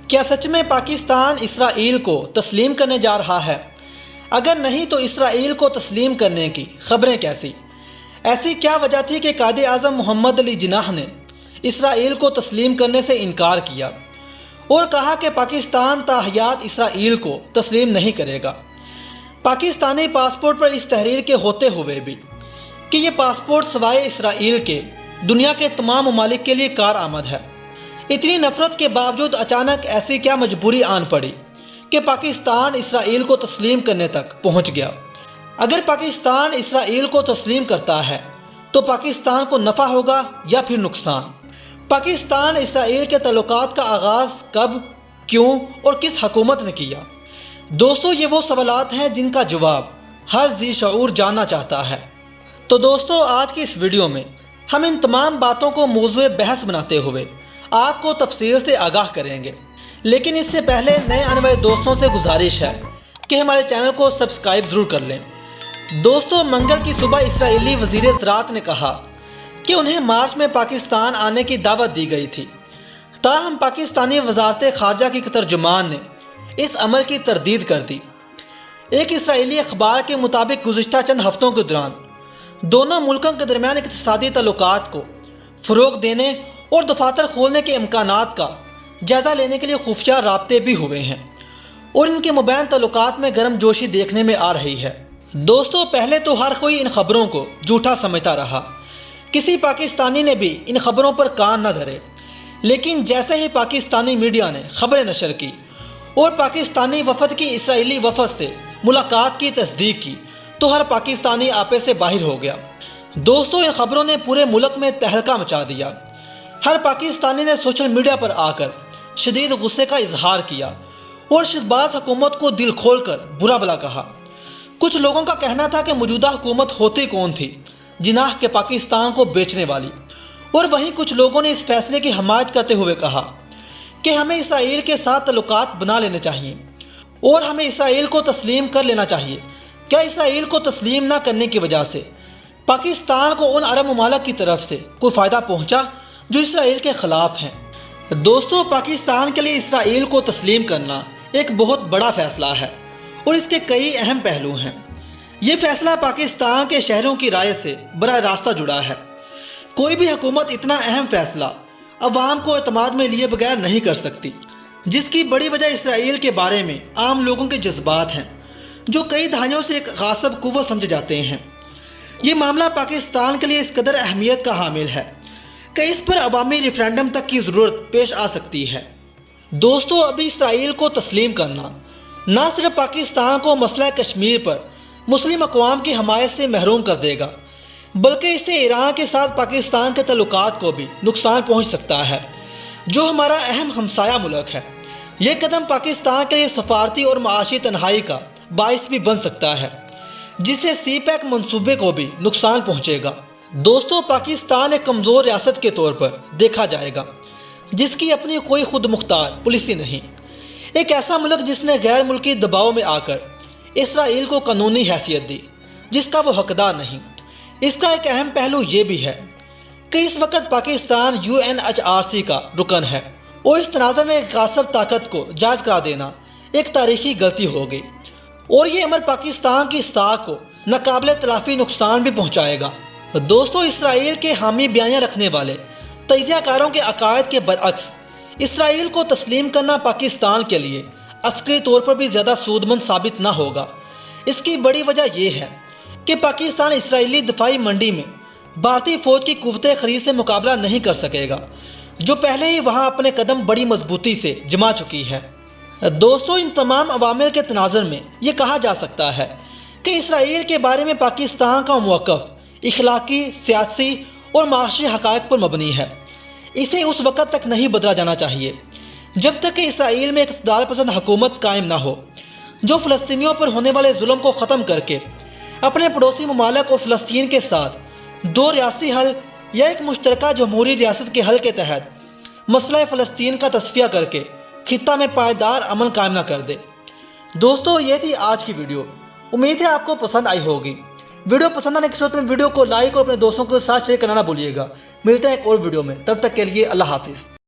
کیا سچ میں پاکستان اسرائیل کو تسلیم کرنے جا رہا ہے؟ اگر نہیں تو اسرائیل کو تسلیم کرنے کی خبریں کیسی؟ ایسی کیا وجہ تھی کہ قائد اعظم محمد علی جناح نے اسرائیل کو تسلیم کرنے سے انکار کیا اور کہا کہ پاکستان تا حیات اسرائیل کو تسلیم نہیں کرے گا؟ پاکستانی پاسپورٹ پر اس تحریر کے ہوتے ہوئے بھی کہ یہ پاسپورٹ سوائے اسرائیل کے دنیا کے تمام ممالک کے لیے کارآمد ہے، اتنی نفرت کے باوجود اچانک ایسی کیا مجبوری آن پڑی کہ پاکستان اسرائیل کو تسلیم کرنے تک پہنچ گیا؟ اگر پاکستان اسرائیل کو تسلیم کرتا ہے تو پاکستان کو نفع ہوگا یا پھر نقصان؟ پاکستان اسرائیل کے تعلقات کا آغاز کب، کیوں اور کس حکومت نے کیا؟ دوستو، یہ وہ سوالات ہیں جن کا جواب ہر ذی شعور جاننا چاہتا ہے۔ تو دوستو، آج کی اس ویڈیو میں ہم ان تمام باتوں کو موضوع بحث بناتے ہوئے آپ کو تفصیل سے آگاہ کریں گے، لیکن اس سے پہلے نئے آنے والے دوستوں سے گزارش ہے کہ ہمارے چینل کو سبسکرائب ضرور کر لیں۔ دوستو، منگل کی صبح اسرائیلی وزیر زراعت نے کہا کہ انہیں مارچ میں پاکستان آنے کی دعوت دی گئی تھی، تاہم پاکستانی وزارت خارجہ کی ترجمان نے اس امر کی تردید کر دی۔ ایک اسرائیلی اخبار کے مطابق گزشتہ چند ہفتوں کے دوران دونوں ملکوں کے درمیان اقتصادی تعلقات کو فروغ دینے اور دفاتر کھولنے کے امکانات کا جائزہ لینے کے لیے خفیہ رابطے بھی ہوئے ہیں اور ان کے مابین تعلقات میں گرم جوشی دیکھنے میں آ رہی ہے۔ دوستو، پہلے تو ہر کوئی ان خبروں کو جھوٹا سمجھتا رہا، کسی پاکستانی نے بھی ان خبروں پر کان نہ دھرے، لیکن جیسے ہی پاکستانی میڈیا نے خبریں نشر کی اور پاکستانی وفد کی اسرائیلی وفد سے ملاقات کی تصدیق کی تو ہر پاکستانی آپے سے باہر ہو گیا۔ دوستو، ان خبروں نے پورے ملک میں تہلکہ مچا دیا۔ ہر پاکستانی نے سوشل میڈیا پر آ کر شدید غصے کا اظہار کیا اور شہباز حکومت کو دل کھول کر برا بھلا کہا۔ کچھ لوگوں کا کہنا تھا کہ موجودہ حکومت ہوتی کون تھی جناح کے پاکستان کو بیچنے والی، اور وہیں کچھ لوگوں نے اس فیصلے کی حمایت کرتے ہوئے کہا کہ ہمیں اسرائیل کے ساتھ تعلقات بنا لینے چاہیے اور ہمیں اسرائیل کو تسلیم کر لینا چاہیے۔ کیا اسرائیل کو تسلیم نہ کرنے کی وجہ سے پاکستان کو ان عرب ممالک کی طرف سے کوئی فائدہ پہنچا جو اسرائیل کے خلاف ہیں؟ دوستو، پاکستان کے لیے اسرائیل کو تسلیم کرنا ایک بہت بڑا فیصلہ ہے اور اس کے کئی اہم پہلو ہیں۔ یہ فیصلہ پاکستان کے شہریوں کی رائے سے براہ راستہ جڑا ہے۔ کوئی بھی حکومت اتنا اہم فیصلہ عوام کو اعتماد میں لیے بغیر نہیں کر سکتی، جس کی بڑی وجہ اسرائیل کے بارے میں عام لوگوں کے جذبات ہیں جو کئی دہائیوں سے ایک غاصب قوت سمجھے جاتے ہیں۔ یہ معاملہ پاکستان کے لیے اس قدر اہمیت کا حامل ہے کہ اس پر عوامی ریفرینڈم تک کی ضرورت پیش آ سکتی ہے۔ دوستو، ابھی اسرائیل کو تسلیم کرنا نہ صرف پاکستان کو مسئلہ کشمیر پر مسلم اقوام کی حمایت سے محروم کر دے گا، بلکہ اس سے ایران کے ساتھ پاکستان کے تعلقات کو بھی نقصان پہنچ سکتا ہے، جو ہمارا اہم ہمسایہ ملک ہے۔ یہ قدم پاکستان کے لیے سفارتی اور معاشی تنہائی کا باعث بھی بن سکتا ہے، جس سے سی پیک منصوبے کو بھی نقصان پہنچے گا۔ دوستو، پاکستان ایک کمزور ریاست کے طور پر دیکھا جائے گا جس کی اپنی کوئی خود مختار پالیسی نہیں، ایک ایسا ملک جس نے غیر ملکی دباؤ میں آ کر اسرائیل کو قانونی حیثیت دی جس کا وہ حقدار نہیں۔ اس کا ایک اہم پہلو یہ بھی ہے کہ اس وقت پاکستان UNHRC کا رکن ہے اور اس تناظر میں ایک غاصب طاقت کو جائز قرار دینا ایک تاریخی غلطی ہو گئی، اور یہ امر پاکستان کی ساکھ کو ناقابل تلافی نقصان بھی پہنچائے گا۔ دوستو، اسرائیل کے حامی بیانیہ رکھنے والے تجزیہ کاروں کے عقائد کے برعکس اسرائیل کو تسلیم کرنا پاکستان کے لیے عسکری طور پر بھی زیادہ سودمند ثابت نہ ہوگا۔ اس کی بڑی وجہ یہ ہے کہ پاکستان اسرائیلی دفاعی منڈی میں بھارتی فوج کی قوت خرید سے مقابلہ نہیں کر سکے گا، جو پہلے ہی وہاں اپنے قدم بڑی مضبوطی سے جما چکی ہے۔ دوستو، ان تمام عوامل کے تناظر میں یہ کہا جا سکتا ہے کہ اسرائیل کے بارے میں پاکستان کا موقف اخلاقی، سیاسی اور معاشی حقائق پر مبنی ہے۔ اسے اس وقت تک نہیں بدلا جانا چاہیے جب تک کہ اسرائیل میں ایک اقتدار پسند حکومت قائم نہ ہو جو فلسطینیوں پر ہونے والے ظلم کو ختم کر کے اپنے پڑوسی ممالک اور فلسطین کے ساتھ دو ریاستی حل یا ایک مشترکہ جمہوری ریاست کے حل کے تحت مسئلہ فلسطین کا تصفیہ کر کے خطہ میں پائیدار امن قائم نہ کر دے۔ دوستو، یہ تھی آج کی ویڈیو۔ امید ہے آپ کو پسند آئی ہوگی۔ ویڈیو پسند آنے کی صورت میں ویڈیو کو لائک اور اپنے دوستوں کے ساتھ شیئر کرنا نہ بھولیے گا۔ ملتے ہیں ایک اور ویڈیو میں، تب تک کے لیے اللہ حافظ۔